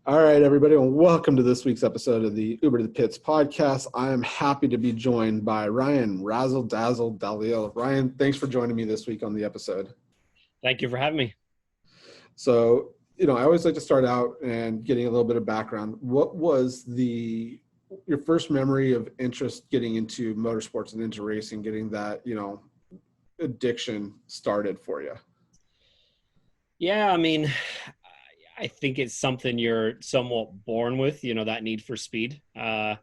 All right, everybody, and welcome to this week's episode of the Uber to the Pits podcast. I am happy to be joined by Ryan Razzle Dazzle Dalziel. Ryan, thanks for joining me this week on the episode. Thank you for having me. So, I always like to start out and getting a little bit of background. What was your first memory of interest getting into motorsports and into racing, getting that, addiction started for you? Yeah, I think it's something you're somewhat born with, that need for speed. As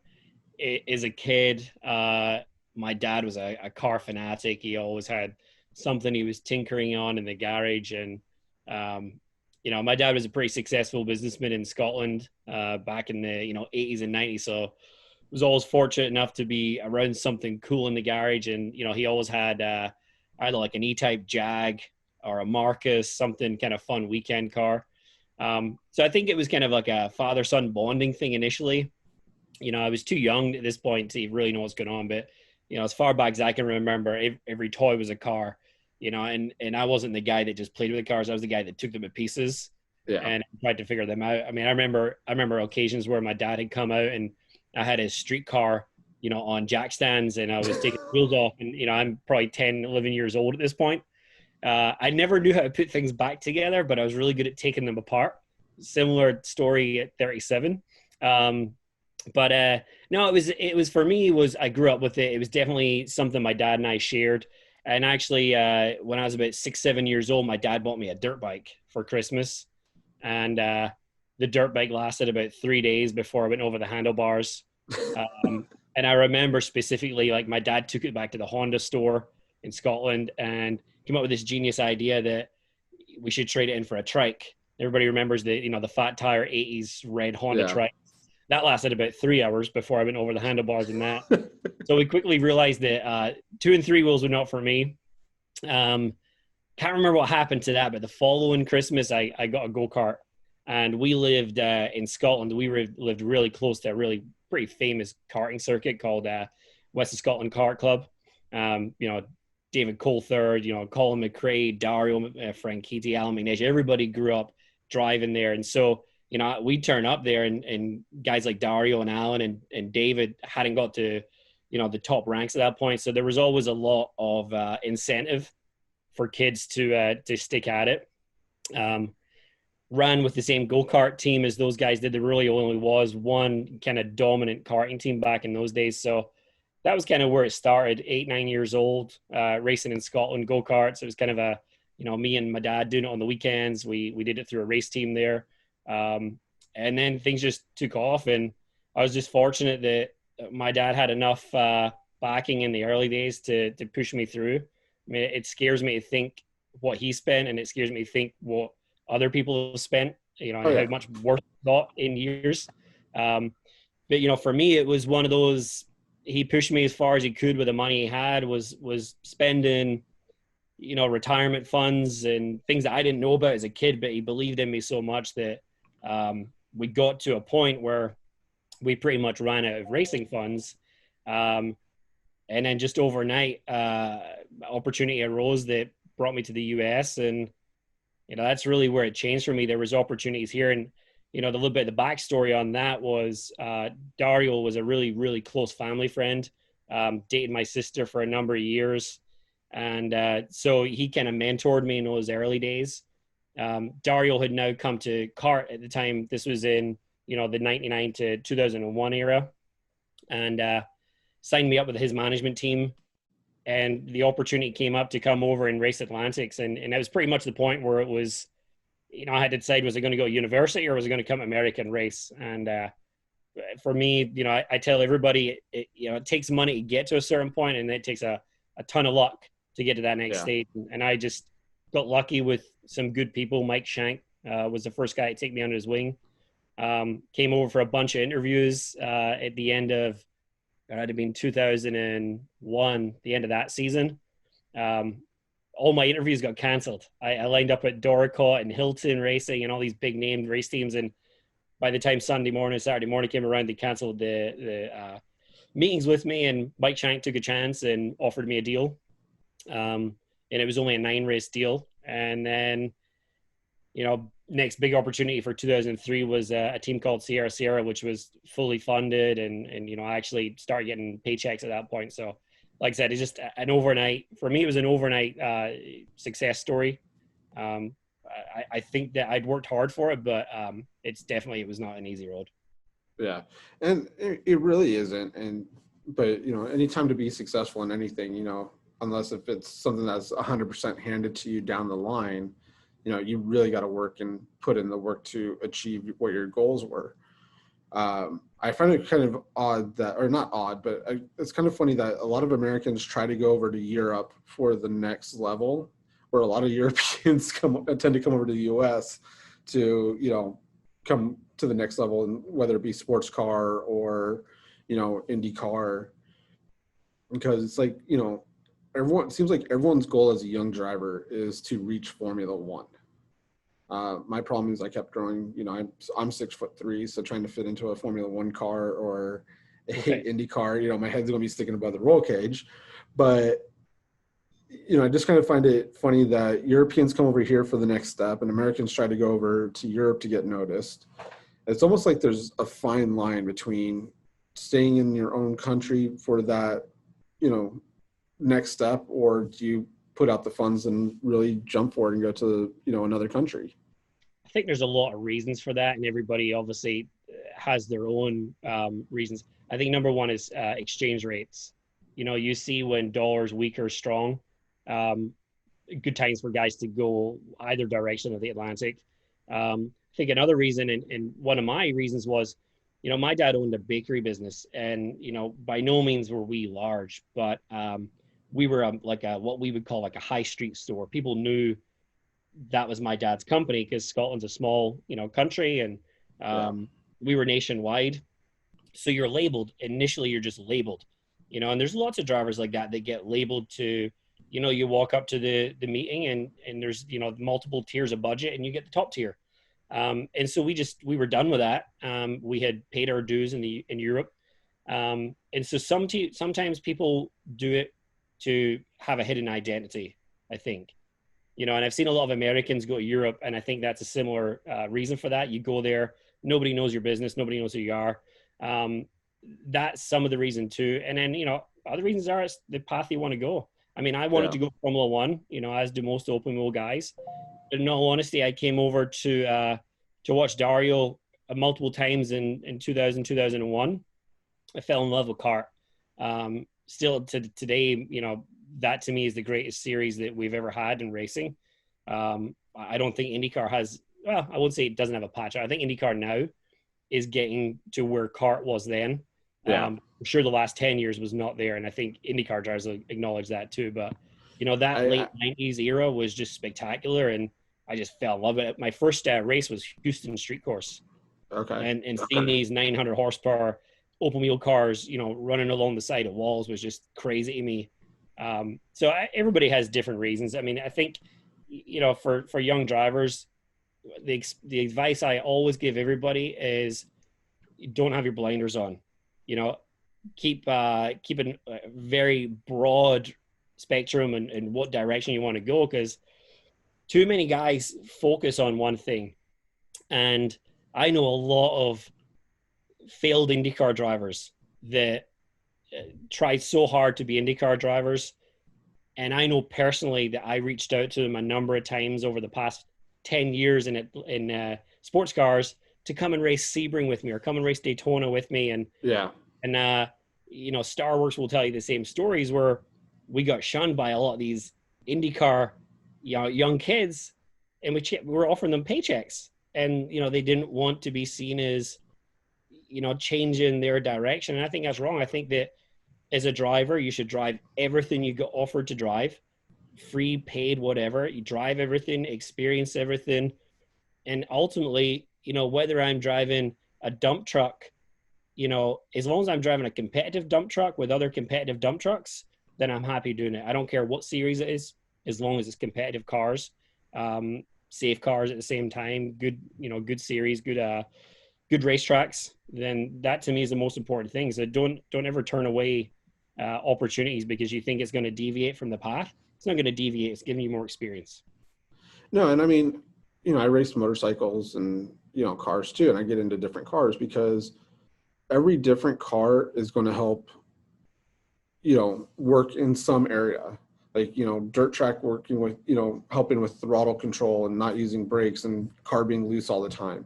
a kid, my dad was a car fanatic. He always had something he was tinkering on in the garage. And, my dad was a pretty successful businessman in Scotland back in the, 80s and 90s. So was always fortunate enough to be around something cool in the garage. And, he always had either like an E-Type Jag or a Marcus, something kind of fun weekend car. So I think it was kind of like a father-son bonding thing initially. I was too young at this point to really know what's going on, but, as far back as I can remember, every toy was a car, and I wasn't the guy that just played with the cars. I was the guy that took them to pieces and tried to figure them out. I remember occasions where my dad had come out and I had his street car, on jack stands, and I was taking the wheels off, and, I'm probably 10, 11 years old at this point. I never knew how to put things back together, but I was really good at taking them apart. Similar story at 37. No, it was for me I grew up with it. It was definitely something my dad and I shared. And actually, when I was about 6, 7 years old, my dad bought me a dirt bike for Christmas. And the dirt bike lasted about 3 days before I went over the handlebars. And I remember specifically, like, my dad took it back to the Honda store in Scotland and came up with this genius idea that we should trade it in for a trike. Everybody remembers the fat tire 80s red Honda trike. That lasted about 3 hours before I went over the handlebars in that. So we quickly realized that 2 and 3 wheels were not for me. Can't remember what happened to that, but the following Christmas, I got a go-kart, and we lived in Scotland. We lived really close to a really pretty famous karting circuit called West of Scotland Kart Club. David Coulthard, Colin McRae, Dario, Frank GTLM, Ignacio, everybody grew up driving there. And so, we'd turn up there and guys like Dario and Alan and David hadn't got to, the top ranks at that point. So there was always a lot of incentive for kids to stick at it. Ran with the same go-kart team as those guys did. There really only was one kind of dominant karting team back in those days. So that was kind of where it started. 8, 9 years old, racing in Scotland, go-karts. It was kind of me and my dad doing it on the weekends. We did it through a race team there. And then things just took off, and I was just fortunate that my dad had enough backing in the early days to push me through. I mean, it scares me to think what he spent, and it scares me to think what other people have spent, how much worth thought in years. But, for me, it was one of those, he pushed me as far as he could with the money he had, was spending, retirement funds and things that I didn't know about as a kid, but he believed in me so much that we got to a point where we pretty much ran out of racing funds. And then just overnight, opportunity arose that brought me to the US, and, that's really where it changed for me. There was opportunities here, and, the little bit of the backstory on that was Dario was a really, really close family friend, dated my sister for a number of years. And so he kind of mentored me in those early days. Dario had now come to kart at the time. This was in, the 99 to 2001 era, and signed me up with his management team. And the opportunity came up to come over and race Atlantics. And it was pretty much the point where it was, I had to decide, was I going to go to university or was I going to come American race? And for me, I tell everybody, it takes money to get to a certain point, and it takes a ton of luck to get to that next stage. And I just got lucky with some good people. Mike Shank was the first guy to take me under his wing. Came over for a bunch of interviews at the end of, it had to be in 2001, the end of that season. All my interviews got canceled. I lined up at Doricott and Hilton Racing and all these big name race teams. And by the time Saturday morning came around, they canceled the meetings with me, and Mike Shank took a chance and offered me a deal. And it was only a 9-race deal. And then, next big opportunity for 2003 was a team called Sierra, which was fully funded, and I actually started getting paychecks at that point. So, like I said, it's just an overnight. For me, it was an overnight success story. Um, I think that I'd worked hard for it, but it was not an easy road. Yeah, and it really isn't. But anytime to be successful in anything, unless if it's something that's 100% handed to you down the line, you really got to work and put in the work to achieve what your goals were. I find it kind of odd that, or not odd, but it's kind of funny that a lot of Americans try to go over to Europe for the next level, where a lot of Europeans tend to come over to the U.S. to, come to the next level, and whether it be sports car or, IndyCar, because it's like, everyone seems like everyone's goal as a young driver is to reach Formula One. My problem is I kept growing. I'm 6'3", so trying to fit into a Formula One car or a Indy car, my head's gonna be sticking above the roll cage. But I just kind of find it funny that Europeans come over here for the next step, and Americans try to go over to Europe to get noticed. It's almost like there's a fine line between staying in your own country for that, next step, or do you put out the funds and really jump for it and go to, another country? I think there's a lot of reasons for that, and everybody obviously has their own reasons. I think number one is exchange rates. You see when dollar's weak or strong, good times for guys to go either direction of the Atlantic. I think another reason, and one of my reasons was, my dad owned a bakery business, and by no means were we large, but we were like what we would call like a high street store. People knew that was my dad's company because Scotland's a small, country, and we were nationwide. So you're labeled. Initially, you're just labeled, and there's lots of drivers like that get labeled to, you walk up to the meeting, and there's, multiple tiers of budget, and you get the top tier. And so we were done with that. We had paid our dues in Europe. And so sometimes people do it to have a hidden identity, I think. And I've seen a lot of Americans go to Europe, and I think that's a similar reason for that. You go there, nobody knows your business, nobody knows who you are. That's some of the reason too. And then, other reasons are it's the path you want to go. I mean, I wanted to go Formula One, as do most open wheel guys. But in all honesty, I came over to watch Dalziel multiple times in 2000, 2001. I fell in love with kart. Still to today, that to me is the greatest series that we've ever had in racing. I don't think IndyCar has, well, I wouldn't say it doesn't have a patch. I think IndyCar now is getting to where kart was then. I'm sure the last 10 years was not there, and I think IndyCar drivers will acknowledge that too. But, that late 90s era was just spectacular, and I just fell in love with it. My first race was Houston Street Course. Okay. And seeing these 900 horsepower open wheel cars, running along the side of walls was just crazy to me. So everybody has different reasons. I mean, I think, for young drivers, the advice I always give everybody is don't have your blinders on. Keep a very broad spectrum and what direction you want to go, because too many guys focus on one thing. And I know a lot of failed IndyCar drivers that tried so hard to be IndyCar drivers. And I know personally that I reached out to them a number of times over the past 10 years in sports cars to come and race Sebring with me or come and race Daytona with me. And Star Wars will tell you the same stories where we got shunned by a lot of these IndyCar young kids, and we were offering them paychecks, and they didn't want to be seen as changing their direction. And I think that's wrong. I think that as a driver, you should drive everything you get offered to drive, free, paid, whatever. You drive everything, experience everything, and ultimately, whether I'm driving a dump truck, as long as I'm driving a competitive dump truck with other competitive dump trucks, then I'm happy doing it. I don't care what series it is, as long as it's competitive cars, safe cars at the same time, good series, good racetracks. Then that to me is the most important thing. So don't ever turn away opportunities because you think it's going to deviate from the path. It's not going to deviate. It's giving you more experience. No, and I mean, I race motorcycles and, cars too. And I get into different cars because every different car is going to help, work in some area. Like, dirt track working with, helping with throttle control and not using brakes and car being loose all the time.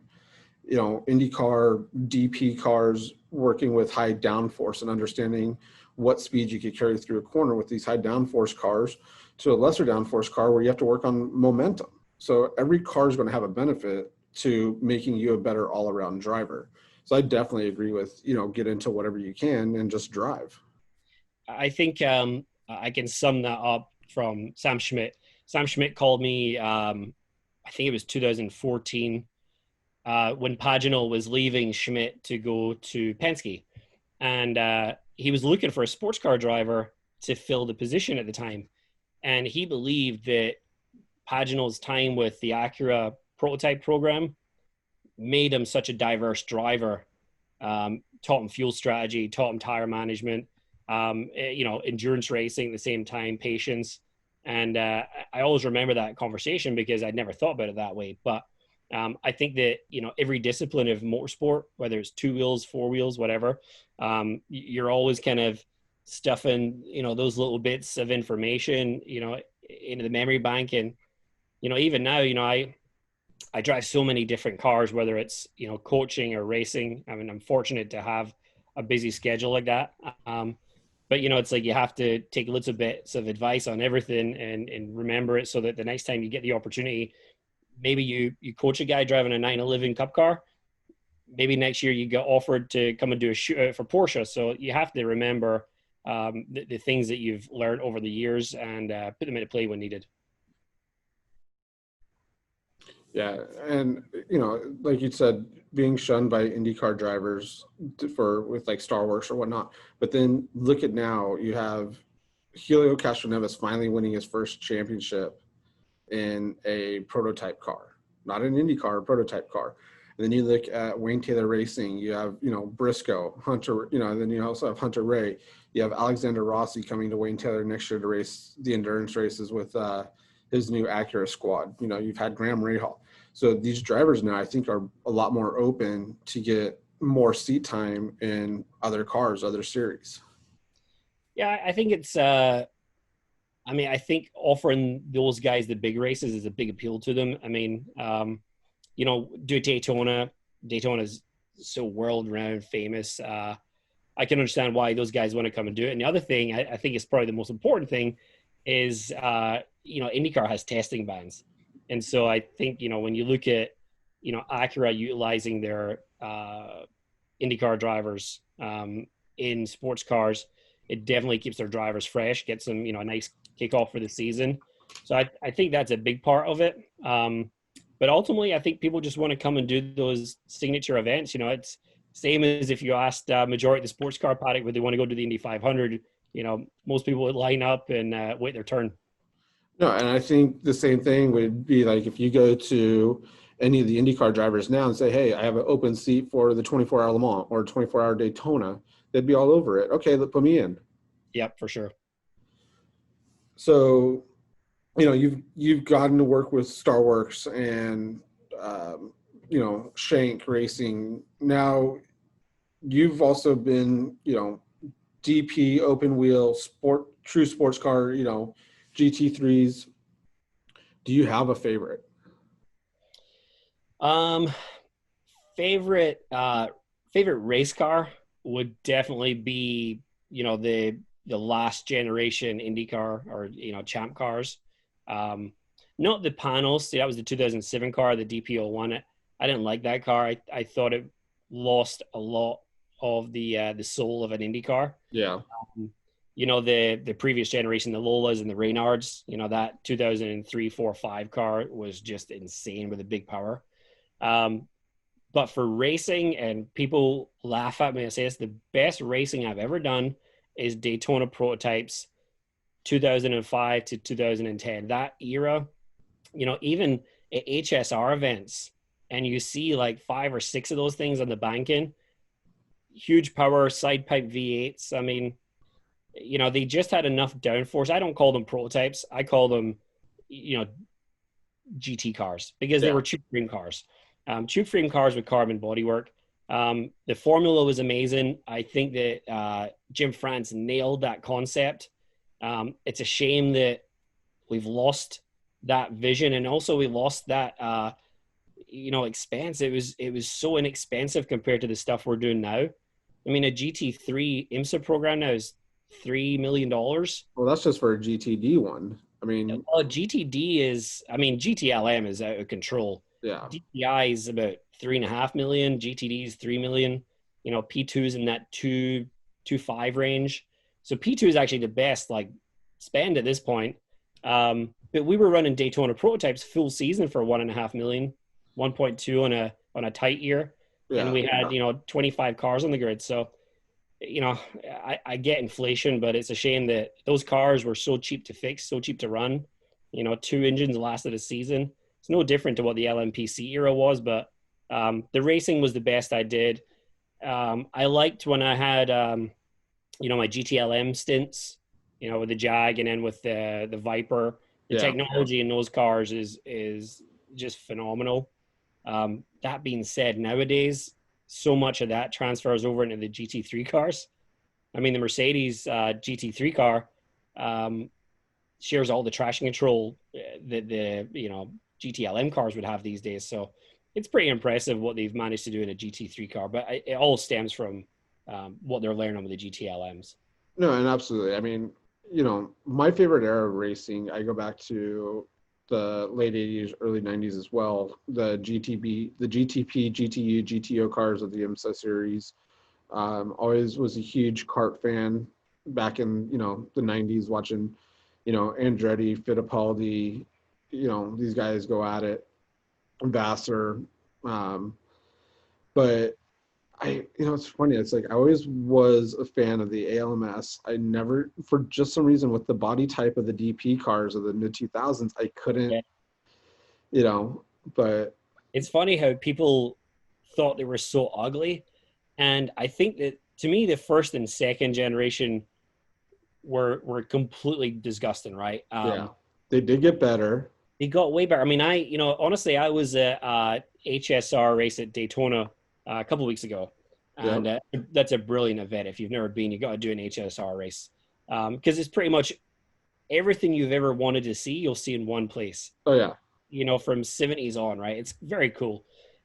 IndyCar DP cars working with high downforce and understanding what speed you could carry through a corner with these high downforce cars to a lesser downforce car where you have to work on momentum. So every car is going to have a benefit to making you a better all-around driver. So I definitely agree with, get into whatever you can and just drive. I think I can sum that up from Sam Schmidt. Sam Schmidt called me, I think it was 2014, when Paginel was leaving Schmidt to go to Penske. And he was looking for a sports car driver to fill the position at the time. And he believed that Paginel's time with the Acura prototype program made him such a diverse driver, taught him fuel strategy, taught him tire management, endurance racing at the same time, patience. And I always remember that conversation because I'd never thought about it that way. But I think that, every discipline of motorsport, whether it's 2 wheels, 4 wheels, whatever, you're always kind of stuffing, those little bits of information, into the memory bank. And, even now, I drive so many different cars, whether it's, coaching or racing. I mean, I'm fortunate to have a busy schedule like that. But, it's like you have to take little bits of advice on everything and remember it so that the next time you get the opportunity, maybe you coach a guy driving a 911 Cup car. Maybe next year you get offered to come and do a shootout for Porsche. So you have to remember the things that you've learned over the years and put them into play when needed. Yeah. And, like you said, being shunned by IndyCar drivers with like Star Wars or whatnot. But then look at now, you have Helio Castroneves finally winning his first championship in a prototype car, not an IndyCar, a prototype car. And then you look at Wayne Taylor Racing, you have, Briscoe, Hunter, then you also have Hunter Ray. You have Alexander Rossi coming to Wayne Taylor next year to race the endurance races with his new Acura squad. You've had Graham Rahal. So these drivers now, I think, are a lot more open to get more seat time in other cars, other series. Yeah, I think it's, I think offering those guys the big races is a big appeal to them. I mean, do Daytona. Daytona is so world-renowned, famous. I can understand why those guys want to come and do it. And the other thing, I think is probably the most important thing, is IndyCar has testing bans, and so I think when you look at Acura utilizing their IndyCar drivers in sports cars, it definitely keeps their drivers fresh, gets them a nice kickoff for the season. So I think that's a big part of it. But ultimately, I think people just want to come and do those signature events. It's same as if you asked majority of the sports car paddock would they want to go to the Indy 500. Most people would line up and wait their turn. No, and I think the same thing would be like if you go to any of the IndyCar drivers now and say, hey, I have an open seat for the 24-hour Le Mans or 24-hour Daytona, they'd be all over it. Okay, put me in. Yep, for sure. So, you've gotten to work with Star Wars and, Shank Racing. Now, you've also been, DP, open wheel, true sports car, GT3s. Do you have a favorite? Favorite race car would definitely be, the last generation IndyCar or, champ cars. Not the panels. See, that was the 2007 car, the DP01. I didn't like that car. I thought it lost a lot of the soul of an IndyCar. Yeah. The previous generation, the Lolas and the Reynards, that 2003, 4, 5 car was just insane with a big power. But for racing, and people laugh at me and say it's the best racing I've ever done, is Daytona prototypes 2005 to 2010. That era, even at HSR events, and you see like 5 or 6 of those things on the banking, huge power, side pipe V8s. I mean, they just had enough downforce. I don't call them prototypes. I call them, GT cars because they Yeah. were tube frame cars. Tube frame cars with carbon bodywork. The formula was amazing. I think that Jim France nailed that concept. It's a shame that we've lost that vision, and also we lost that expense. It was so inexpensive compared to the stuff we're doing now. I mean, a GT3 IMSA program now is $3 million. Well, that's just for a GTD one. I mean, Well, GTD is, I mean, GTLM is out of control. yeah. DPI is about 3.5 million. GTD is 3 million. P2 is in that 2.5 range. So P2 is actually the best like spend at this point. But we were running Daytona prototypes full season for 1.5 million, 1.2 on a tight year, and Yeah. we had 25 cars on the grid. So I get inflation, but it's a shame that those cars were so cheap to fix, so cheap to run. 2 engines lasted a season. It's no different to what the LMPC era was, but the racing was the best I did. I liked when I had, my GTLM stints, with the Jag and then with the Viper. The technology in those cars is just phenomenal. That being said, nowadays, so much of that transfers over into the GT3 cars. I mean, the Mercedes GT3 car shares all the traction control that the GTLM cars would have these days. So it's pretty impressive what they've managed to do in a GT3 car. But it all stems from what they're learning with the GTLMs. No, and absolutely. I mean, my favorite era of racing, I go back to the late 80s, early 90s as well. The GTP, GTU, GTO cars of the IMSA series. Always was a huge kart fan back in, the 90s, watching, Andretti, Fittipaldi, these guys go at it, Vassar. But it's funny. It's like I always was a fan of the ALMS. I never, for just some reason, with the body type of the DP cars of the mid 2000s, I couldn't, but it's funny how people thought they were so ugly. And I think that to me, the first and second generation were completely disgusting, right? They did get better. They got way better. I mean, honestly, I was at HSR race at Daytona a couple of weeks ago, and that's a brilliant event. If you've never been, you got to do an HSR race because it's pretty much everything you've ever wanted to see. You'll see in one place. Oh yeah. From 70s on, right? It's very cool.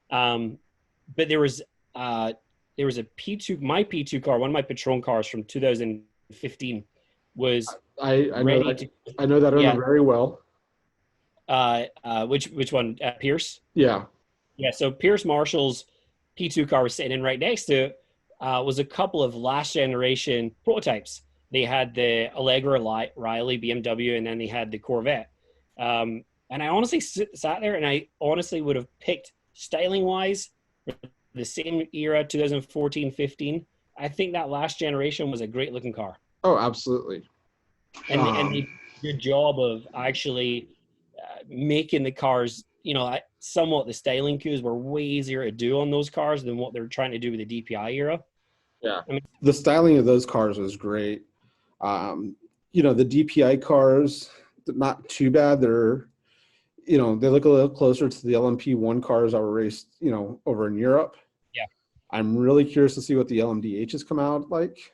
But there was a P2, my P2 car, one of my Patron cars from 2015 was I know that owner very well. Which one? Pierce? Yeah. Yeah. So Pierce Marshall's P2 car was sitting in right next to it. Was a couple of last generation prototypes. They had the Allegra Riley BMW, and then they had the Corvette. And I honestly sat there, and I honestly would have picked styling wise the same era, 2014, 15. I think that last generation was a great looking car. Oh, absolutely. And they did a good job of actually making the cars, somewhat the styling cues were way easier to do on those cars than what they're trying to do with the DPI era. Yeah. I mean, the styling of those cars was great. The DPI cars, not too bad. They're, they look a little closer to the LMP1 cars that were raced, over in Europe. Yeah. I'm really curious to see what the LMDHs come out like.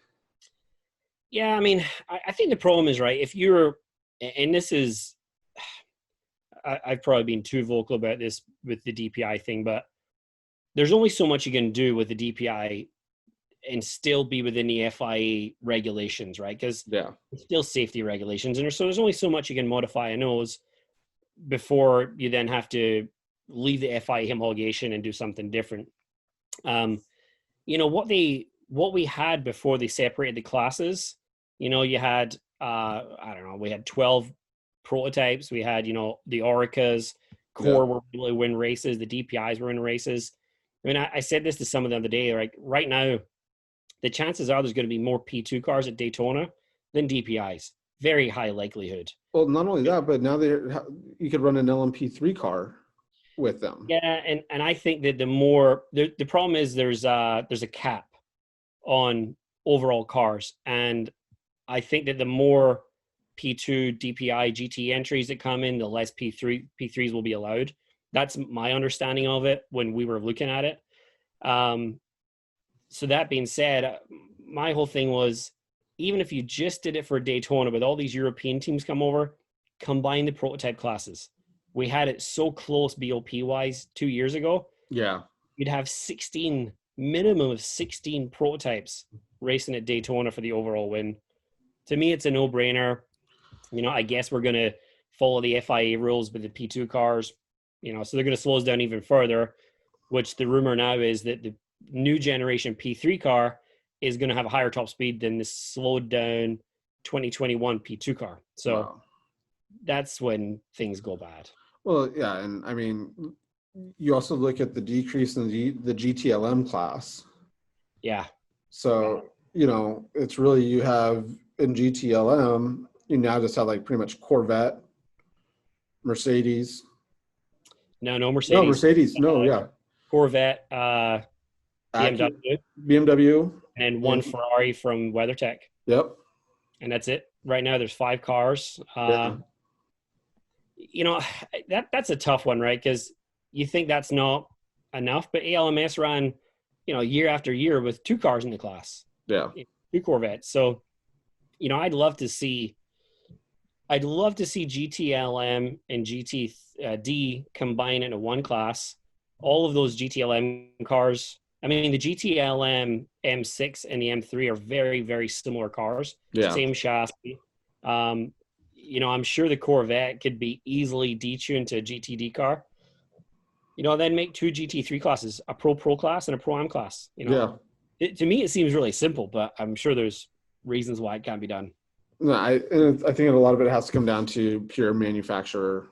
Yeah, I mean, I think the problem is, right, if you're, and this is, I've probably been too vocal about this with the DPI thing, but there's only so much you can do with the DPI and still be within the FIA regulations, right? Because it's still safety regulations. And so there's only so much you can modify a nose before you then have to leave the FIA homologation and do something different. What we had before they separated the classes, you had, we had 12 prototypes. We had, the Oricas, Core were able to win races. The DPIs were in races. I mean, I said this to some of the other day, like right now, the chances are there's going to be more P2 cars at Daytona than DPIs. Very high likelihood. Well, not only that, but now you could run an LMP3 car with them. Yeah, and I think that the problem is there's a cap on overall cars, and I think that the more P2 DPI GT entries that come in, the less P3s will be allowed. That's my understanding of it when we were looking at it. So that being said, my whole thing was, even if you just did it for Daytona with all these European teams come over, combine the prototype classes. We had it so close BOP wise 2 years ago. Yeah. You'd have minimum of 16 prototypes racing at Daytona for the overall win. To me, it's a no-brainer. I guess we're going to follow the FIA rules with the P2 cars, so they're going to slow us down even further, which the rumor now is that the new generation P3 car is going to have a higher top speed than the slowed down 2021 P2 car. So wow. That's when things go bad. Well, yeah. And I mean, you also look at the decrease in the GTLM class. Yeah. So, it's really, you have in GTLM, you now just have like pretty much Corvette, Mercedes. No Mercedes. No, Mercedes. No, yeah. Corvette, BMW. BMW. And one Ferrari from WeatherTech. Yep. And that's it. Right now there's 5 cars. Yeah. That's a tough one, right? Because you think that's not enough, but ALMS ran, year after year with 2 cars in the class. Yeah. 2 Corvettes. So, I'd love to see GTLM and GTD combine into one class. All of those GTLM cars. I mean, the GTLM M6 and the M3 are very, very similar cars. Yeah. Same chassis. I'm sure the Corvette could be easily detuned to a GTD car. Then make 2 GT3 classes, a Pro class and a Pro-Am class. Yeah. To me, it seems really simple, but I'm sure there's reasons why it can't be done. No, I think a lot of it has to come down to pure manufacturer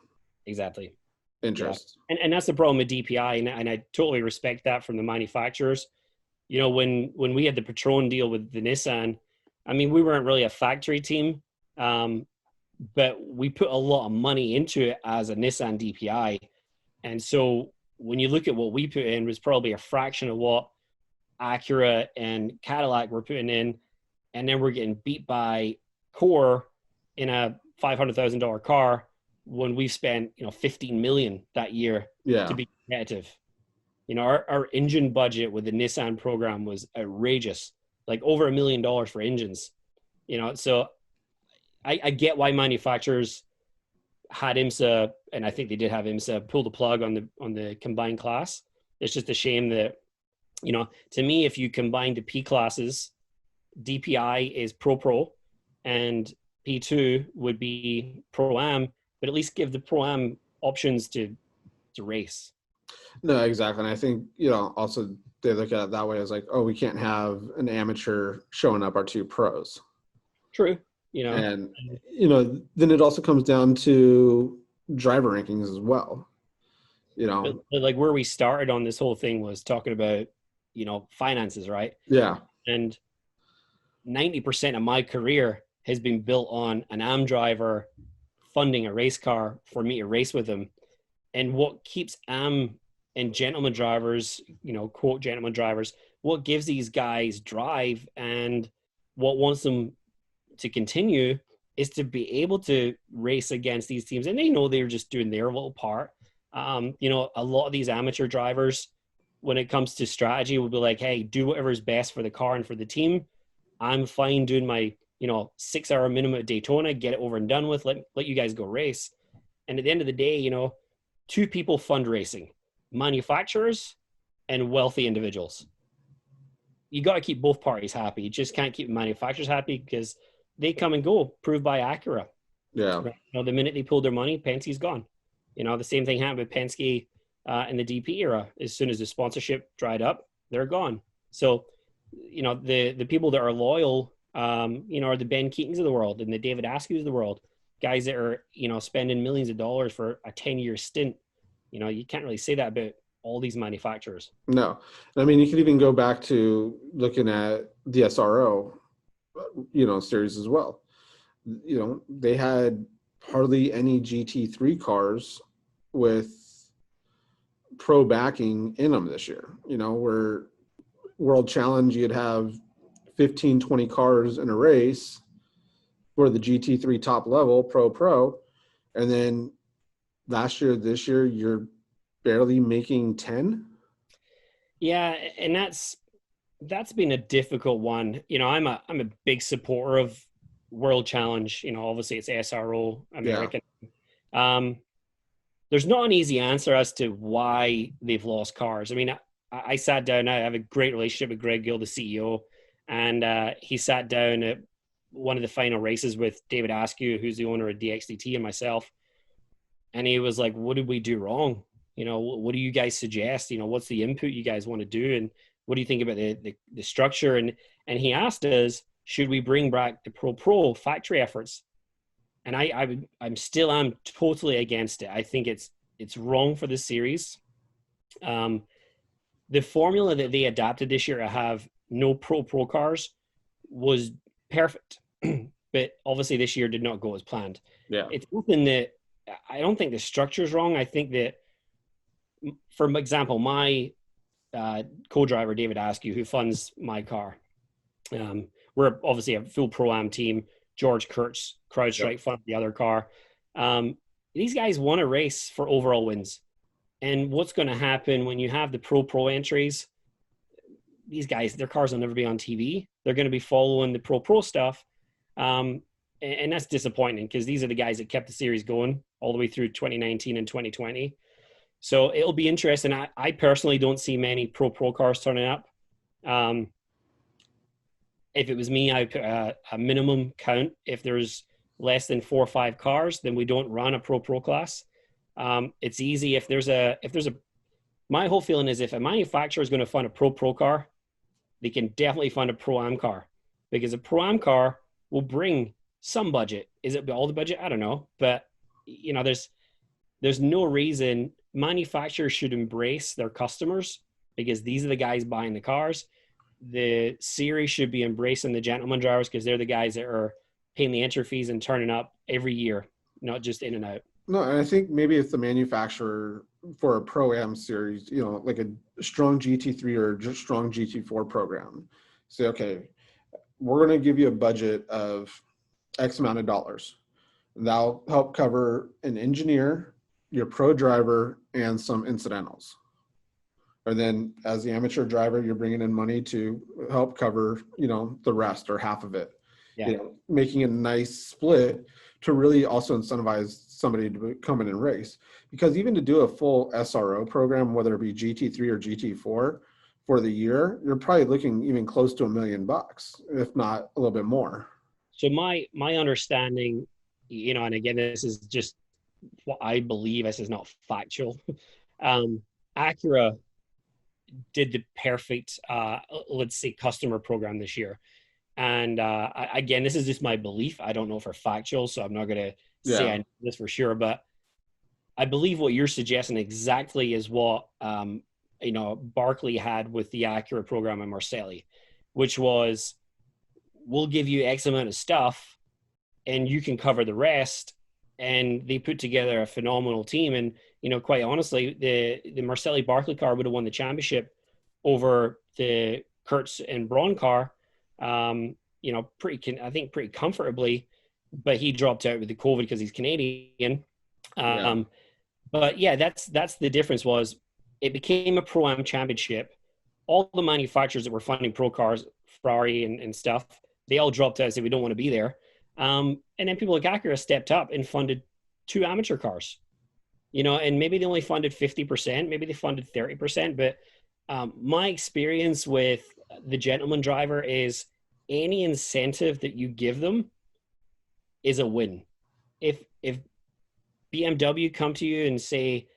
exactly interest. Yeah. And that's the problem with DPI, and I totally respect that from the manufacturers. When we had the Patron deal with the Nissan, I mean, we weren't really a factory team, but we put a lot of money into it as a Nissan DPI. And so when you look at what we put in, was probably a fraction of what Acura and Cadillac were putting in, and then we're getting beat by Core in a $500,000 car when we've spent $15 million that year to be competitive. Our engine budget with the Nissan program was outrageous, like over $1 million for engines. So I get why manufacturers had IMSA, and I think they did have IMSA pull the plug on the combined class. It's just a shame that, to me, if you combine the P classes, DPI is Pro, and P2 would be Pro-Am, but at least give the Pro-Am options to race. No, exactly. And I think, also they look at it that way as like, oh, we can't have an amateur showing up our 2 pros. True. And, then it also comes down to driver rankings as well. But like where we started on this whole thing was talking about, finances, right? Yeah. And 90% of my career has been built on an AM driver funding a race car for me to race with him. And what keeps AM and gentleman drivers, quote gentleman drivers, what gives these guys drive and what wants them to continue is to be able to race against these teams. And they know they're just doing their little part. A lot of these amateur drivers, when it comes to strategy, will be like, hey, do whatever's best for the car and for the team. I'm fine doing my, 6-hour minimum at Daytona, get it over and done with, let you guys go race. And at the end of the day, 2 people fund racing, manufacturers and wealthy individuals. You got to keep both parties happy. You just can't keep manufacturers happy because they come and go, proved by Acura. Yeah. The minute they pulled their money, Penske's gone. The same thing happened with Penske in the DP era. As soon as the sponsorship dried up, they're gone. So, the people that are loyal, are the Ben Keatons of the world and the David Askews of the world, guys that are, spending millions of dollars for a 10-year stint. You can't really say that about all these manufacturers. No. I mean, you could even go back to looking at the SRO, series as well. They had hardly any GT3 cars with pro backing in them this year. Where World Challenge, you'd have 15, 20 cars in a race for the GT3 top level pro, and then this year, you're barely making 10. Yeah, and that's been a difficult one. I'm a big supporter of World Challenge. Obviously it's SRO Yeah. American. Um, there's not an easy answer as to why they've lost cars. I mean, I sat down. I have a great relationship with Greg Gill, the CEO, and he sat down at one of the final races with David Askew, who's the owner of DXDT, and myself, and he was like, "What did we do wrong? What do you guys suggest? What's the input you guys want to do, and what do you think about the structure?" And he asked us, "Should we bring back the pro factory efforts?" And I'm totally against it. I think it's wrong for the series. The formula that they adapted this year to have no pro cars was perfect, but obviously this year did not go as planned. Yeah. It's something that I don't think the structure is wrong. I think that, for example, my co-driver David Askew, who funds my car, we're obviously a full pro-am team. George Kurtz, CrowdStrike, fund the other car. These guys want to race for overall wins. And what's going to happen when you have the pro entries? These guys, their cars will never be on TV. They're going to be following the pro stuff. And that's disappointing because these are the guys that kept the series going all the way through 2019 and 2020. So it'll be interesting. I personally don't see many pro cars turning up. If it was me, I would put a minimum count. If there's less than 4 or 5 cars, then we don't run a pro class. It's easy if there's a my whole feeling is if a manufacturer is going to fund a pro car, they can definitely fund a pro-am car, because a pro-am car will bring some budget. Is it all the budget? I don't know, but there's no reason manufacturers should embrace their customers, because these are the guys buying the cars. The series should be embracing the gentleman drivers, because they're the guys that are paying the entry fees and turning up every year, not just in and out. No, and I think maybe if the manufacturer for a Pro-Am series, like a strong GT3 or just strong GT4 program, say, okay, we're going to give you a budget of X amount of dollars. That'll help cover an engineer, your pro driver, and some incidentals. Or then as the amateur driver, you're bringing in money to help cover, the rest or half of it. Yeah. Making a nice split to really also incentivize somebody to come in and race. Because even to do a full SRO program, whether it be GT3 or GT4 for the year, you're probably looking even close to $1 million, if not a little bit more. So my understanding, and again, this is just what I believe, this is not factual. Acura did the perfect, let's say, customer program this year. And again, this is just my belief. I don't know for factual, so I'm not going to say I know this for sure. But I believe what you're suggesting exactly is what Barkley had with the Acura program in Marseille, which was, we'll give you X amount of stuff, and you can cover the rest. And they put together a phenomenal team. And quite honestly, the Marseille Barkley car would have won the championship over the Kurtz and Braun car. Pretty comfortably, but he dropped out with the COVID because he's Canadian. But yeah, that's the difference. Was it became a Pro-Am championship. All the manufacturers that were funding pro cars, Ferrari and stuff, they all dropped out and said, we don't want to be there. And then people like Acura stepped up and funded 2 amateur cars, and maybe they only funded 50%, maybe they funded 30%. But my experience with the gentleman driver is any incentive that you give them is a win. If BMW come to you and say,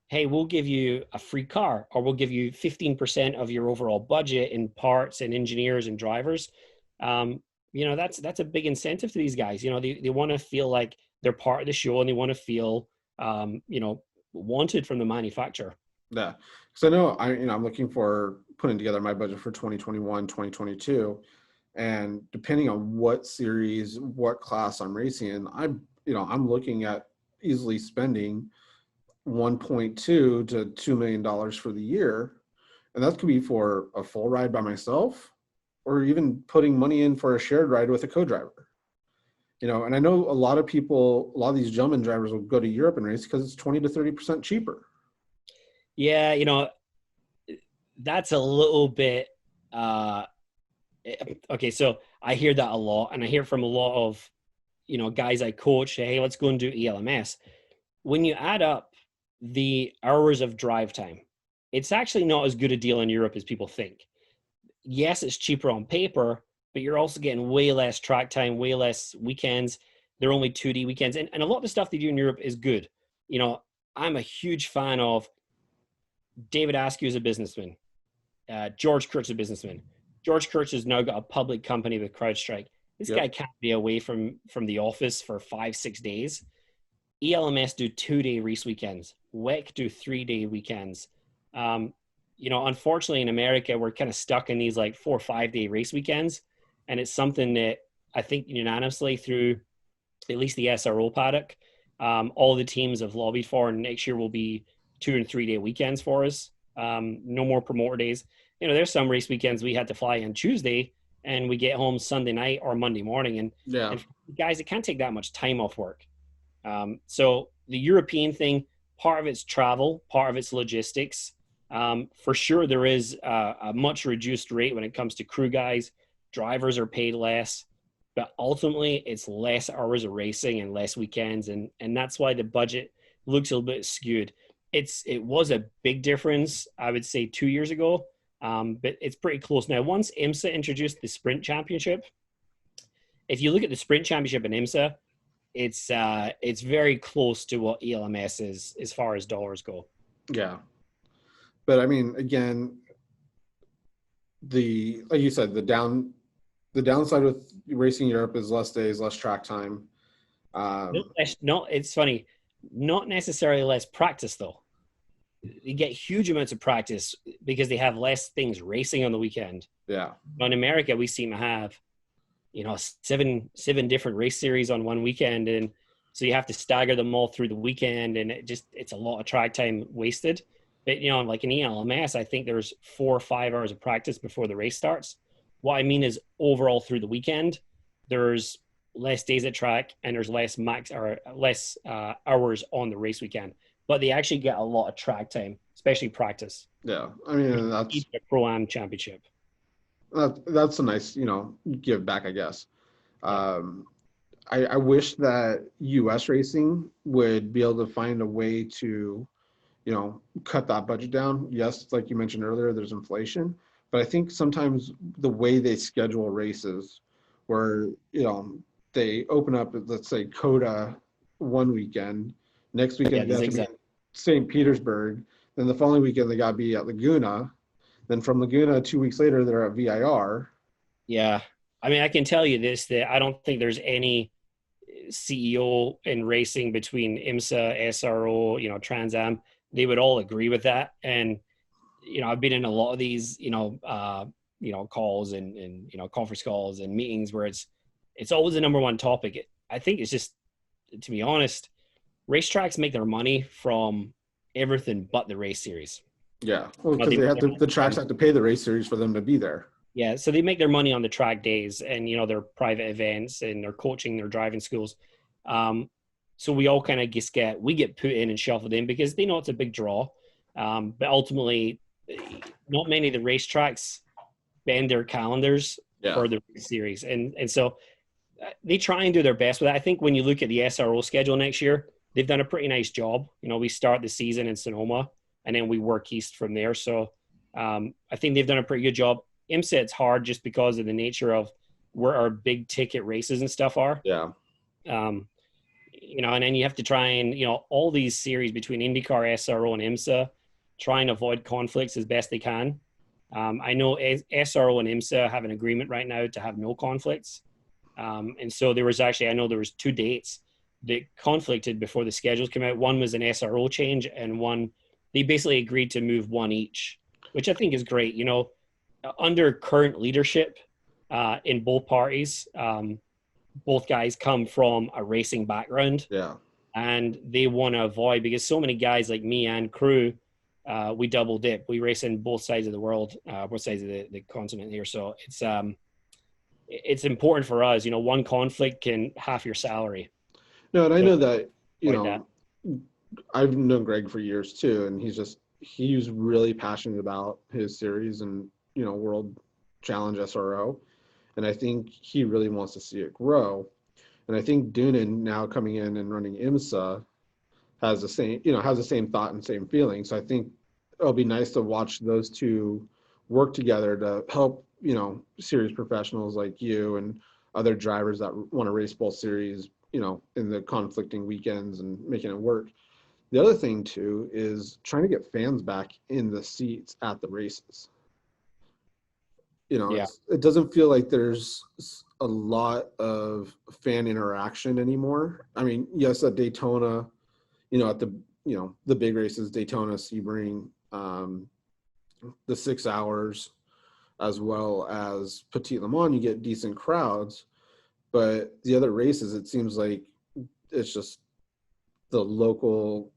hey, we'll give you a free car, or we'll give you 15% of your overall budget in parts and engineers and drivers, that's a big incentive to these guys. They want to feel like they're part of the show, and they want to feel wanted from the manufacturer. Yeah, because I know I'm looking for putting together my budget for 2021, 2022, and depending on what series, what class I'm racing in, I'm looking at easily spending $1.2 to $2 million for the year, and that could be for a full ride by myself, or even putting money in for a shared ride with a co-driver. And I know a lot of people, a lot of these gentleman drivers will go to Europe and race because it's 20 to 30% cheaper. Yeah, that's a little bit okay. So I hear that a lot, and I hear from a lot of guys I coach. Say, hey, let's go and do ELMS. When you add up the hours of drive time, it's actually not as good a deal in Europe as people think. Yes, it's cheaper on paper, but you're also getting way less track time, way less weekends. They're only 2D weekends. And a lot of the stuff they do in Europe is good. I'm a huge fan of David Askew is a businessman. George Kurt's a businessman. George Kurtz has now got a public company with CrowdStrike. This guy can't be away from the office for 5-6 days. ELMS do 2-day race weekends. WEC do 3-day weekends. Unfortunately in America, we're kind of stuck in these like 4 or 5-day race weekends. And it's something that I think unanimously through at least the SRO paddock, all the teams have lobbied for, and next year will be 2 and 3-day weekends for us. No more promoter days. There's some race weekends we had to fly on Tuesday and we get home Sunday night or Monday morning. And guys, it can't take that much time off work. So the European thing, part of it's travel, part of it's logistics. For sure, there is a much reduced rate when it comes to crew guys. Drivers are paid less, but ultimately it's less hours of racing and less weekends. And that's why the budget looks a little bit skewed. It was a big difference, I would say 2 years ago, but it's pretty close now. Once IMSA introduced the sprint championship, if you look at the sprint championship in IMSA, it's very close to what ELMS is as far as dollars go. Yeah. But I mean, again, like you said, the downside with racing Europe is less days, less track time. No, it's funny. Not necessarily less practice though. You get huge amounts of practice because they have less things racing on the weekend. Yeah. In America, we seem to have, seven different race series on one weekend. And so you have to stagger them all through the weekend. And it's a lot of track time wasted. But, like in ELMS, I think there's 4 or 5 hours of practice before the race starts. What I mean is overall through the weekend, there's less days at track and there's less hours on the race weekend. But they actually get a lot of track time, especially practice. Yeah. I mean, that's a Pro-Am championship. That's a nice, give back, I guess. I wish that U.S. racing would be able to find a way to, cut that budget down. Yes, like you mentioned earlier, there's inflation, but I think sometimes the way they schedule races where, they open up, let's say, COTA one weekend, next weekend they have to be in St. Petersburg, then the following weekend they got to be at Laguna, then from Laguna 2 weeks later they're at VIR. Yeah. I mean, I can tell you this, that I don't think there's any CEO in racing between IMSA, SRO, Trans Am. They would all agree with that. And, I've been in a lot of these, calls and conference calls and meetings where it's always the number one topic. I think it's just, to be honest, racetracks make their money from everything but the race series. Yeah, well, because they have the tracks have to pay the race series for them to be there. Yeah, so they make their money on the track days and their private events and their coaching, their driving schools. So we all kind of get put in and shuffled in because they know it's a big draw. But ultimately, not many of the racetracks bend their calendars for the race series, and so they try and do their best with that. I think when you look at the SRO schedule next year, they've done a pretty nice job. We start the season in Sonoma and then we work east from there. So I think they've done a pretty good job. IMSA, it's hard just because of the nature of where our big ticket races and stuff are. Yeah. And then you have to try and, all these series between IndyCar, SRO, and IMSA, try and avoid conflicts as best they can. I know SRO and IMSA have an agreement right now to have no conflicts. And so there was 2 dates that conflicted before the schedules came out. One was an SRO change and one, they basically agreed to move one each, which I think is great. Under current leadership in both parties, both guys come from a racing background. Yeah. And they want to avoid, because so many guys like me and crew, we double dip. We race in both sides of the world, both sides of the continent here. So it's important for us. One conflict can half your salary. No, and I So know that, you avoid that. know, I've known Greg for years too, and he's really passionate about his series and, World Challenge SRO. And I think he really wants to see it grow. And I think Doonan now coming in and running IMSA has the same thought and same feeling. So I think it'll be nice to watch those two work together to help, series professionals like you and other drivers that want to race both series, in the conflicting weekends and making it work. The other thing too is trying to get fans back in the seats at the races. Yeah. It doesn't feel like there's a lot of fan interaction anymore. I mean, yes, at Daytona, at the big races, Daytona, Sebring, the 6 hours, as well as Petit Le Mans, you get decent crowds. But the other races, it seems like it's just the local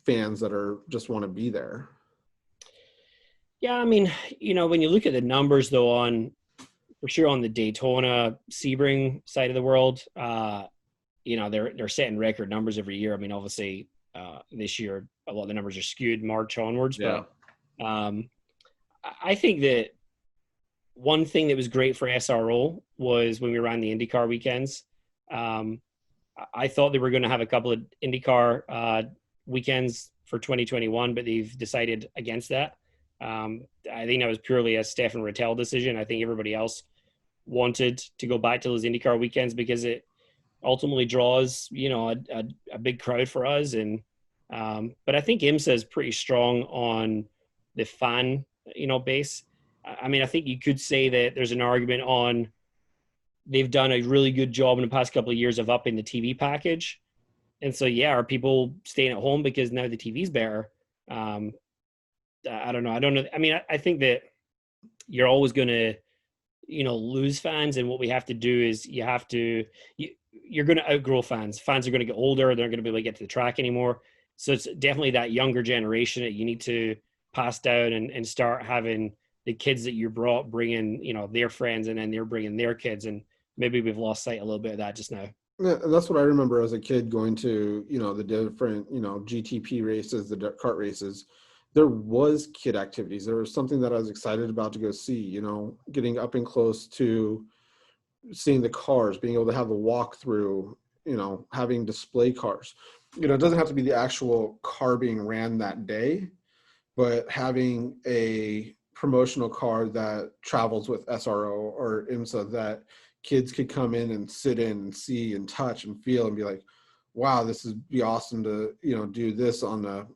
fans that just want to be there. Yeah, I mean, when you look at the numbers though, for sure on the Daytona Sebring side of the world, they're setting record numbers every year. I mean, obviously, this year a lot of the numbers are skewed March onwards, Yeah. but I think that one thing that was great for SRO was when we ran the IndyCar weekends. I thought they were going to have a couple of IndyCar weekends for 2021, but they've decided against that. I think that was purely a Stefan Rattel decision. I think everybody else wanted to go back to those IndyCar weekends because it ultimately draws, a big crowd for us. And but I think IMSA is pretty strong on the fan, base. I mean, I think you could say that there's an argument on they've done a really good job in the past couple of years of upping the TV package. And so, yeah, are people staying at home because now the TV's better? I don't know. I mean, I think that you're always going to, lose fans. And what we have to do is you're going to outgrow fans. Fans are going to get older. They're not going to be able to get to the track anymore. So it's definitely that younger generation that you need to pass down and start having the kids that you brought bringing, their friends, and then they're bringing their kids. And maybe we've lost sight a little bit of that just now. Yeah, and that's what I remember as a kid going to, the different, GTP races, the kart races. There was kid activities. There was something that I was excited about to go see, getting up and close to seeing the cars, being able to have a walkthrough, having display cars. It doesn't have to be the actual car being ran that day, but having a promotional car that travels with SRO or IMSA that kids could come in and sit in and see and touch and feel and be like, wow, this would be awesome to, do this on the,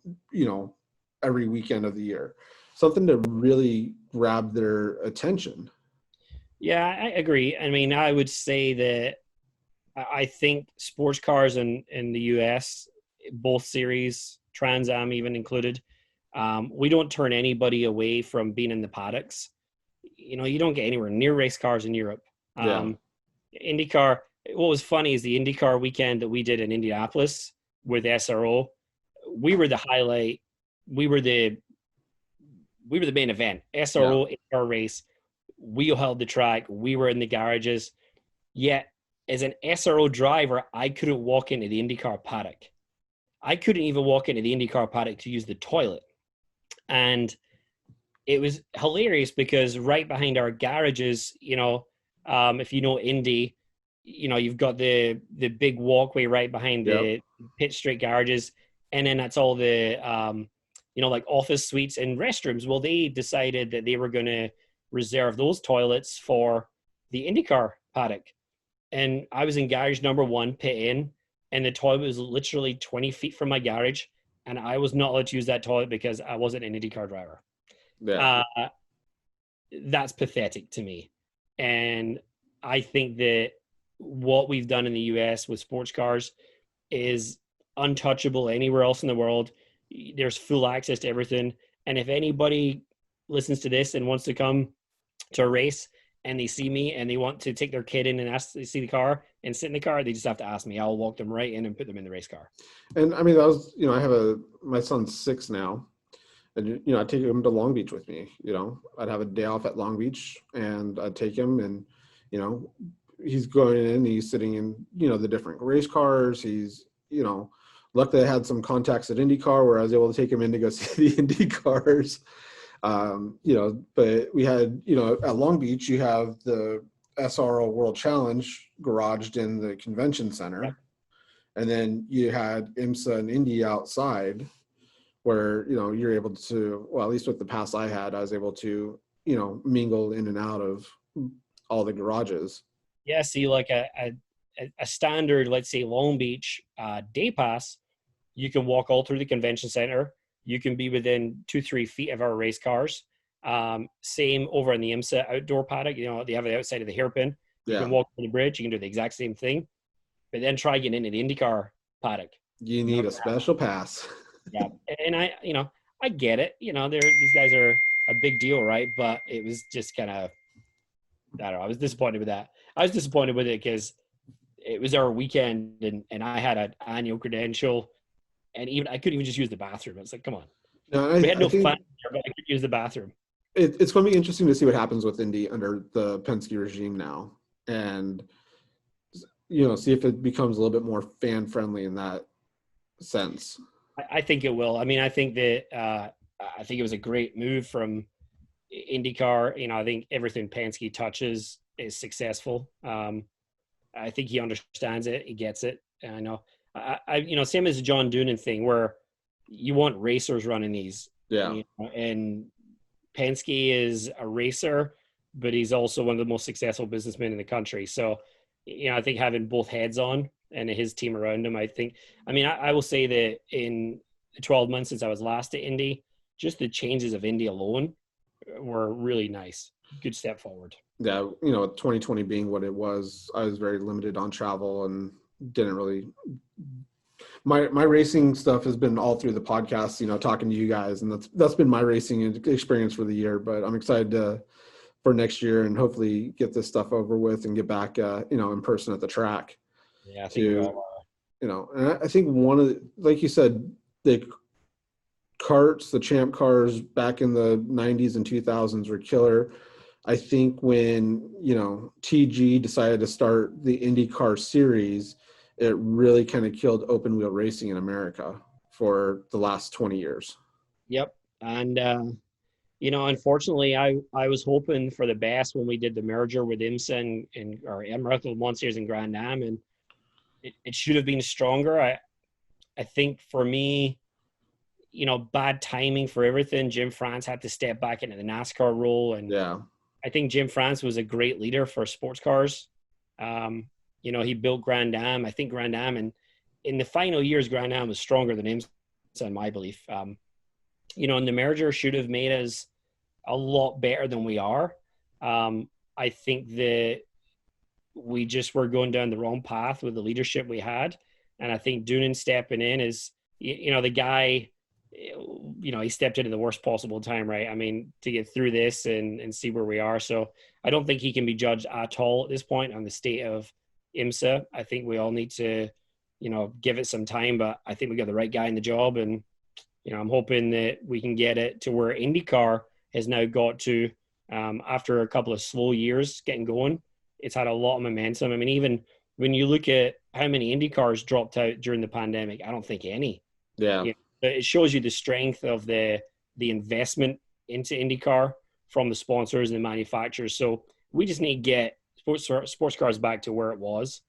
every weekend of the year. Something to really grab their attention. Yeah, I agree. I mean, I would say that I think sports cars in the US, both series, Trans Am even included, we don't turn anybody away from being in the paddocks. You don't get anywhere near race cars in Europe. Yeah. IndyCar, what was funny is the IndyCar weekend that we did in Indianapolis with SRO, we were the highlight. We were the main event. SRO IndyCar race. We held the track. We were in the garages. Yet, as an SRO driver, I couldn't walk into the IndyCar paddock. I couldn't even walk into the IndyCar paddock to use the toilet. And it was hilarious because right behind our garages, if you know Indy, you've got the big walkway right behind the pit straight garages. And then that's all the, like office suites and restrooms. Well, they decided that they were going to reserve those toilets for the IndyCar paddock. And I was in garage number 1, pit in, and the toilet was literally 20 feet from my garage. And I was not allowed to use that toilet because I wasn't an IndyCar driver. Yeah. That's pathetic to me. And I think that what we've done in the US with sports cars is untouchable anywhere else in the world. There's full access to everything. And if anybody listens to this and wants to come to a race and they see me and they want to take their kid in and ask to see the car and sit in the car, they just have to ask me. I'll walk them right in and put them in the race car. And I mean, that was, I have my son's 6 now. And, I take him to Long Beach with me, I'd have a day off at Long Beach and I'd take him and, you know, he's going in, he's sitting in, the different race cars. He's, luckily I had some contacts at IndyCar where I was able to take him in to go see the Indy cars. But we had, at Long Beach, you have the SRO World Challenge garaged in the convention center. Yep. And then you had IMSA and Indy outside where, you're able to, well, at least with the pass I had, I was able to, mingle in and out of all the garages. Yeah, see, like a standard, let's say Long Beach day pass, you can walk all through the convention center. You can be within 2-3 feet of our race cars. Same over in the IMSA outdoor paddock. They have it outside of the hairpin. You can walk to the bridge. You can do the exact same thing. But then try getting into the IndyCar paddock. You need a special pass. Yeah, and I get it. These guys are a big deal, right? But it was just kind of, I don't know. I was disappointed with that. I was disappointed with it because it was our weekend, and I had an annual credential, and even I couldn't even just use the bathroom. It's like, come on. No, we had no fun there, but I could use the bathroom. It's going to be interesting to see what happens with Indy under the Penske regime now, and see if it becomes a little bit more fan friendly in that sense. I think it will. I mean, I think that I think it was a great move from IndyCar. I think everything Penske touches is successful. I think he understands it. He gets it. And I know, same as the John Doonan thing where you want racers running these. Yeah. And Penske is a racer, but he's also one of the most successful businessmen in the country. So, I think having both heads on and his team around him, I will say that in the 12 months since I was last at Indy, just the changes of Indy alone were really nice. Good step forward. Yeah. 2020 being what it was, I was very limited on travel and didn't really, my racing stuff has been all through the podcast, talking to you guys, and that's been my racing experience for the year, but I'm excited for next year and hopefully get this stuff over with and get back, in person at the track. Yeah. I think we all are. And I think one of like you said, the karts, the champ cars back in the 90s and 2000s were killer. I think when, TG decided to start the IndyCar series, it really kind of killed open wheel racing in America for the last 20 years. Yep. And, unfortunately, I was hoping for the best when we did the merger with IMSA and or Miracle Monsters and Grand Am, and it should have been stronger. I think for me, bad timing for everything. Jim France had to step back into the NASCAR role, and yeah, I think Jim France was a great leader for sports cars. He built Grand Am. I think Grand Am, and in the final years, Grand Am was stronger than IMSA, in my belief. And the merger should have made us a lot better than we are. I think that we just were going down the wrong path with the leadership we had. And I think Doonan stepping in is, the guy, he stepped into the worst possible time, right? I mean, to get through this and see where we are. So I don't think he can be judged at all at this point on the state of IMSA. I think we all need to, give it some time, but I think we got the right guy in the job. And, I'm hoping that we can get it to where IndyCar has now got to, after a couple of slow years getting going. It's had a lot of momentum. I mean, even when you look at how many Indy cars dropped out during the pandemic, I don't think any. Yeah. It shows you the strength of the investment into IndyCar from the sponsors and the manufacturers. So we just need to get sports cars back to where it was.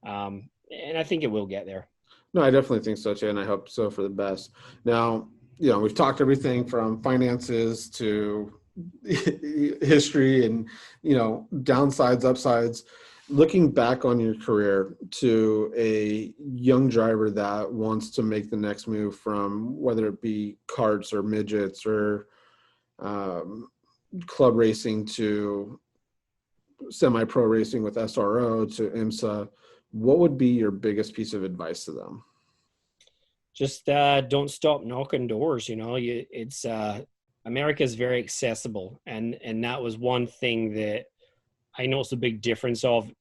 And I think it will get there. No, I definitely think so too. And I hope so for the best. Now, we've talked everything from finances to history and, downsides, upsides. Looking back on your career to a young driver that wants to make the next move from whether it be karts or midgets or club racing to semi-pro racing with SRO to IMSA, what would be your biggest piece of advice to them? Just don't stop knocking doors. It's America is very accessible, and that was one thing that I noticed a big difference of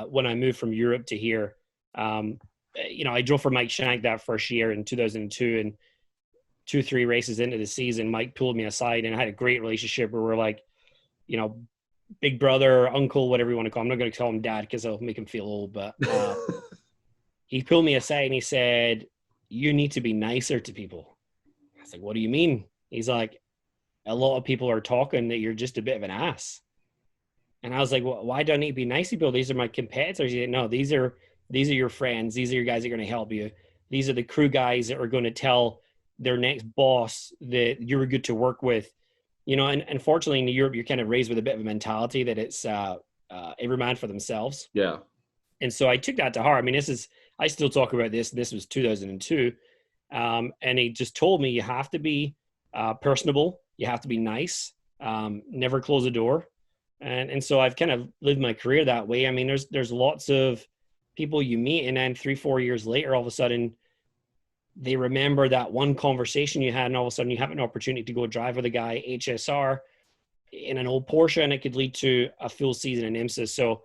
when I moved from Europe to here. I drove for Mike Shank that first year in 2002, and 2-3 races into the season, Mike pulled me aside, and I had a great relationship where we're like, big brother, uncle, whatever you want to call him. I'm not going to call him dad because I'll make him feel old, but he pulled me aside and he said, "You need to be nicer to people." I was like, "What do you mean?" He's like, "A lot of people are talking that you're just a bit of an ass." And I was like, "Well, why do I need to be nice to people? These are my competitors." He said, "No, these are your friends. These are your guys that are going to help you. These are the crew guys that are going to tell their next boss that you're good to work with." And unfortunately in Europe, you're kind of raised with a bit of a mentality that it's every man for themselves. Yeah. And so I took that to heart. I mean, I still talk about this. This was 2002. And he just told me you have to be personable. You have to be nice. Never close a door. And so I've kind of lived my career that way. I mean, there's lots of people you meet, and then 3-4 years later, all of a sudden they remember that one conversation you had, and all of a sudden you have an opportunity to go drive with a guy HSR in an old Porsche, and it could lead to a full season in IMSA. So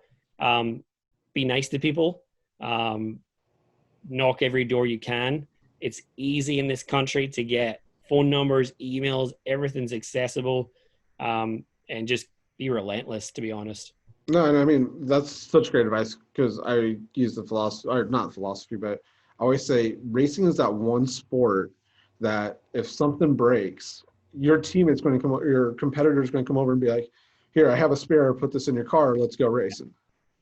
be nice to people. Knock every door you can. It's easy in this country to get phone numbers, emails, everything's accessible, and just be relentless, to be honest. No, and I mean, that's such great advice because I use the philosophy, or not philosophy, but I always say racing is that one sport that if something breaks, your teammate's going to come, your competitor is going to come over and be like, "Here, I have a spare, put this in your car, let's go racing."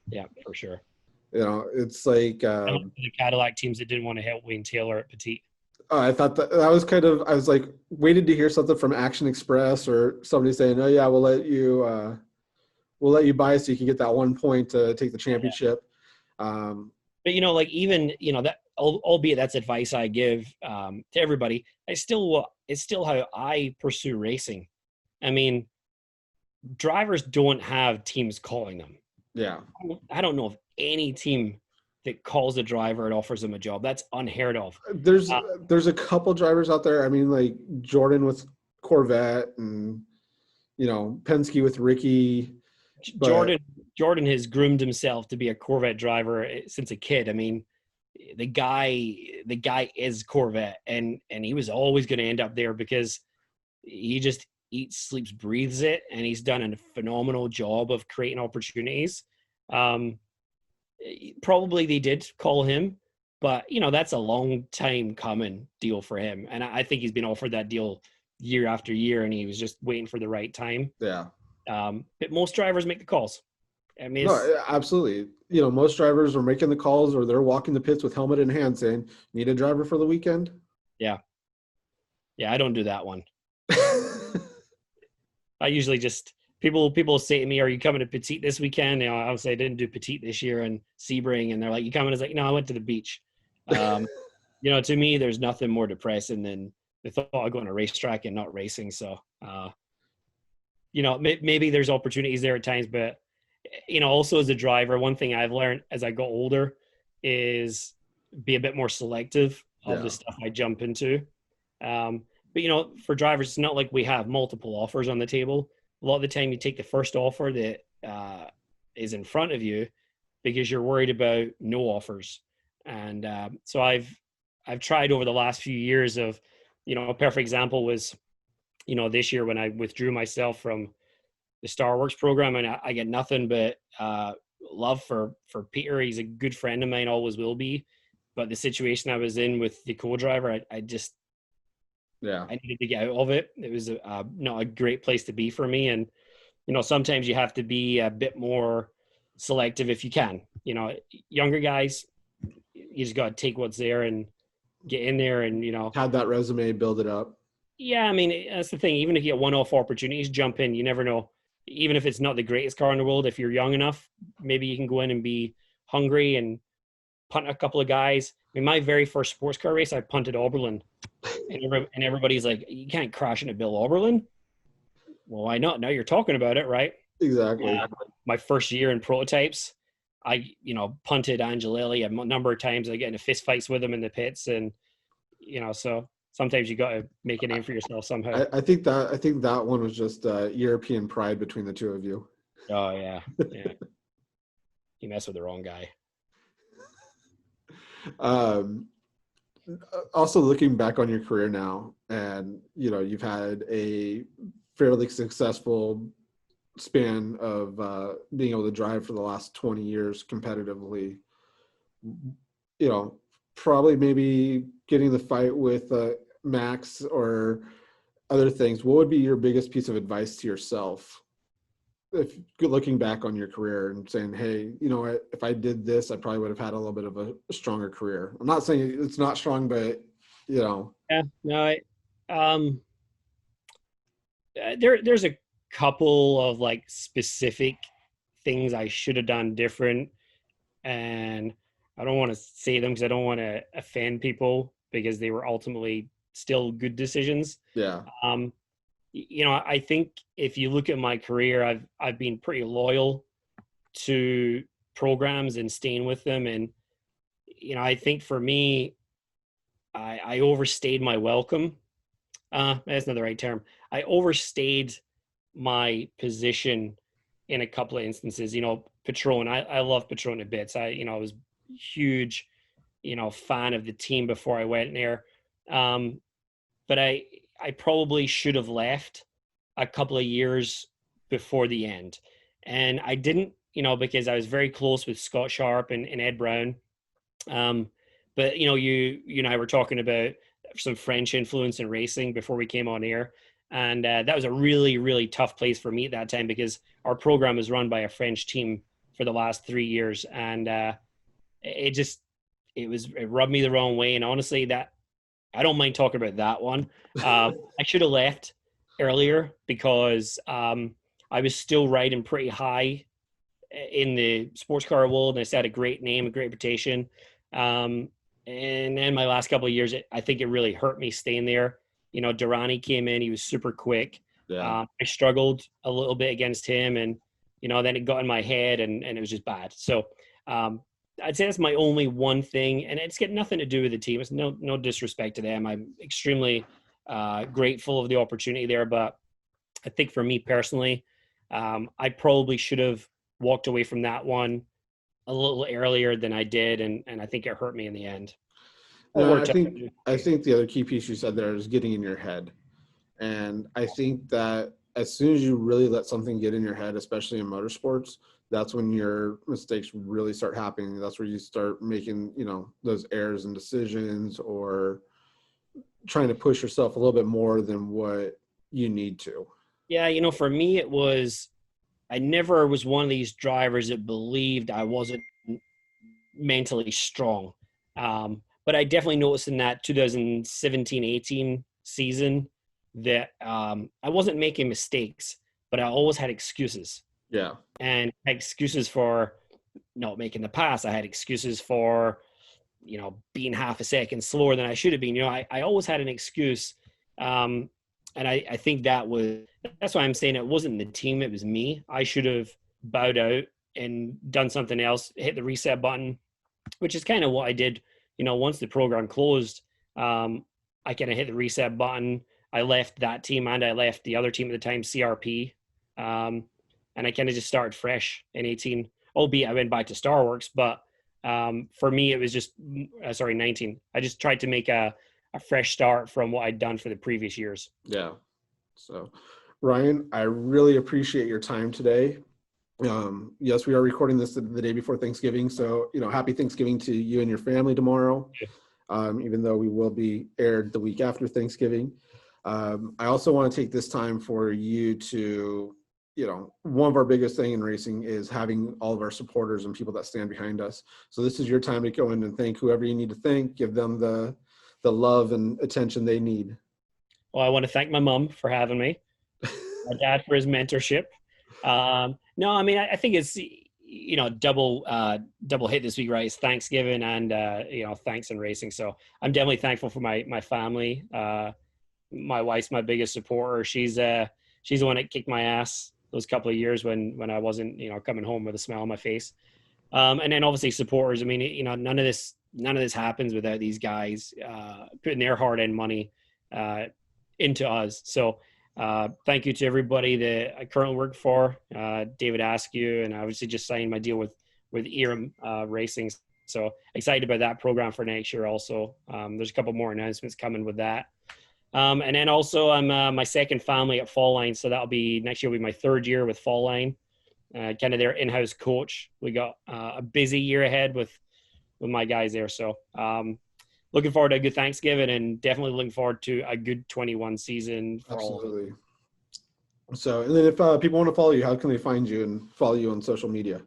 Yeah, for sure. It's like, The Cadillac teams that didn't want to help Wayne Taylor at Petit. I thought that was kind of, I was like, waited to hear something from Action Express or somebody saying, "Oh yeah, we'll let you buy so you can get that 1 point to take the championship." But like even that, albeit that's advice I give to everybody, it's still how I pursue racing. I mean, drivers don't have teams calling them. Yeah. I don't know of any team that calls a driver and offers them a job. That's unheard of. There's a couple drivers out there. I mean, like Jordan with Corvette and Penske with Ricky. But Jordan has groomed himself to be a Corvette driver since a kid. I mean, the guy is Corvette, and he was always going to end up there because he just eats, sleeps, breathes it, and he's done a phenomenal job of creating opportunities. Probably they did call him, but that's a long time coming deal for him, and I think he's been offered that deal year after year, and he was just waiting for the right time. Yeah. But most drivers make the calls. I mean, no, absolutely. Most drivers are making the calls, or they're walking the pits with helmet in hand saying, "Need a driver for the weekend?" Yeah, I don't do that one. I usually just people say to me, "Are you coming to Petite this weekend?" I would say I didn't do Petite this year and Sebring, and they're like, "You coming?" I was like, "No, I went to the beach." To me, there's nothing more depressing than the thought of going to a racetrack and not racing. So, maybe there's opportunities there at times, but also as a driver, one thing I've learned as I got older is be a bit more selective of the stuff I jump into. But for drivers, it's not like we have multiple offers on the table. A lot of the time you take the first offer that is in front of you because you're worried about no offers. And so I've tried over the last few years of, a perfect example was, this year when I withdrew myself from the Star Works program, and I get nothing but love for Peter. He's a good friend of mine, always will be. But the situation I was in with the co-driver, I needed to get out of it. It was not a great place to be for me. And, sometimes you have to be a bit more selective if you can. Younger guys, you just got to take what's there and get in there and, had that resume, build it up. Yeah, I mean, that's the thing. Even if you get one-off opportunities, jump in. You never know. Even if it's not the greatest car in the world, if you're young enough, maybe you can go in and be hungry and punt a couple of guys. I mean, my very first sports car race, I punted Oberlin. And everybody's like, "You can't crash into Bill Oberlin." Well, why not? Now you're talking about it, right? Exactly. My first year in prototypes, I punted Angelelli a number of times. I get into fist fights with him in the pits, and so sometimes you got to make a name for yourself somehow. I think that one was just European pride between the two of you. Oh yeah. You mess with the wrong guy. Also, looking back on your career now, and you've had a fairly successful span of being able to drive for the last 20 years competitively, you know, probably maybe getting the fight with Max or other things, what would be your biggest piece of advice to yourself if looking back on your career and saying, hey, you know what, if I did this, I probably would have had a little bit of a stronger career? I'm not saying it's not strong, but you know. Yeah, no, um, there's a couple of like specific things I should have done different, and I don't want to say them because I don't want to offend people because they were ultimately still good decisions. Yeah. Um, you know, I think if you look at my career, I've been pretty loyal to programs and staying with them, and you know, I think for me, I overstayed my welcome. That's not the right term. I overstayed my position in a couple of instances. You know, Patron, I love Patron to bits. I was huge, fan of the team before I went there. But I probably should have left a couple of years before the end. And I didn't, because I was very close with Scott Sharp and Ed Brown. Um, but you and I were talking about some French influence in racing before we came on air, and that was a really, really tough place for me at that time because our program was run by a French team for the last 3 years, and it rubbed me the wrong way. And honestly, that I don't mind talking about that one. I should have left earlier because I was still riding pretty high in the sports car world, and I had a great name, a great reputation. And then my last couple of years, I think it really hurt me staying there. Durrani came in; he was super quick. Yeah. I struggled a little bit against him, and then it got in my head, and it was just bad. So I'd say that's my only one thing, and it's got nothing to do with the team. It's no disrespect to them. I'm extremely grateful of the opportunity there, but I think for me personally, I probably should have walked away from that one a little earlier than I did, and I think it hurt me in the end. It No, worked out. I think the other key piece you said there is getting in your head. And I think that as soon as you really let something get in your head, especially in motorsports, that's when your mistakes really start happening. That's where you start making, those errors and decisions, or trying to push yourself a little bit more than what you need to. Yeah, for me, I never was one of these drivers that believed I wasn't mentally strong. But I definitely noticed in that 2017-18 season that I wasn't making mistakes, but I always had excuses. Yeah. And excuses for not making the pass. I had excuses for, being half a second slower than I should have been. I always had an excuse. And I think that's why I'm saying it wasn't the team, it was me. I should have bowed out and done something else, hit the reset button, which is kind of what I did. Once the program closed, I kind of hit the reset button. I left that team and I left the other team at the time, CRP. And I kind of just started fresh in 18, albeit I went back to Starworks. But for me, it was just, 19. I just tried to make a fresh start from what I'd done for the previous years. Yeah. So, Ryan, I really appreciate your time today. Yes, we are recording this the day before Thanksgiving. So, happy Thanksgiving to you and your family tomorrow, even though we will be aired the week after Thanksgiving. I also want to take this time for you to, one of our biggest thing in racing is having all of our supporters and people that stand behind us. So this is your time to go in and thank whoever you need to thank, give them the love and attention they need. Well, I want to thank my mom for having me, my dad for his mentorship. No, I mean, I think it's, double hit this week, right? It's Thanksgiving and, thanks in racing. So I'm definitely thankful for my family. My wife's my biggest supporter. She's the one that kicked my ass those couple of years when I wasn't, coming home with a smile on my face. And then obviously supporters. I mean, none of this happens without these guys putting their hard-earned money into us. So thank you to everybody that I currently work for, David Askew, and I obviously just signed my deal with ERM Racing. So excited about that program for next year also. There's a couple more announcements coming with that. And then also I'm my second family at Fall Line, so that'll be next year will be my third year with Fall Line, kind of their in-house coach. We got a busy year ahead with my guys there, so looking forward to a good Thanksgiving and definitely looking forward to a good 21 season for all of them. Absolutely. So, and then if people want to follow you, how can they find you and follow you on social media?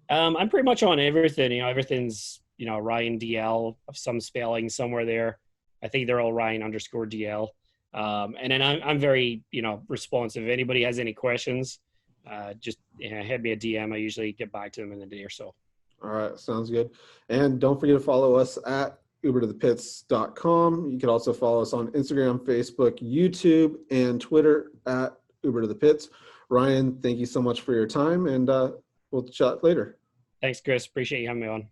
I'm pretty much on everything. Everything's Ryan DL of some spelling somewhere there. I think they're all Ryan_DL. And then I'm very responsive. If anybody has any questions, just hit me a DM. I usually get back to them in a day or so. All right, sounds good. And don't forget to follow us at ubertothepits.com. You can also follow us on Instagram, Facebook, YouTube, and Twitter at Uber to the Pits. Ryan, thank you so much for your time, and we'll chat later. Thanks, Chris. Appreciate you having me on.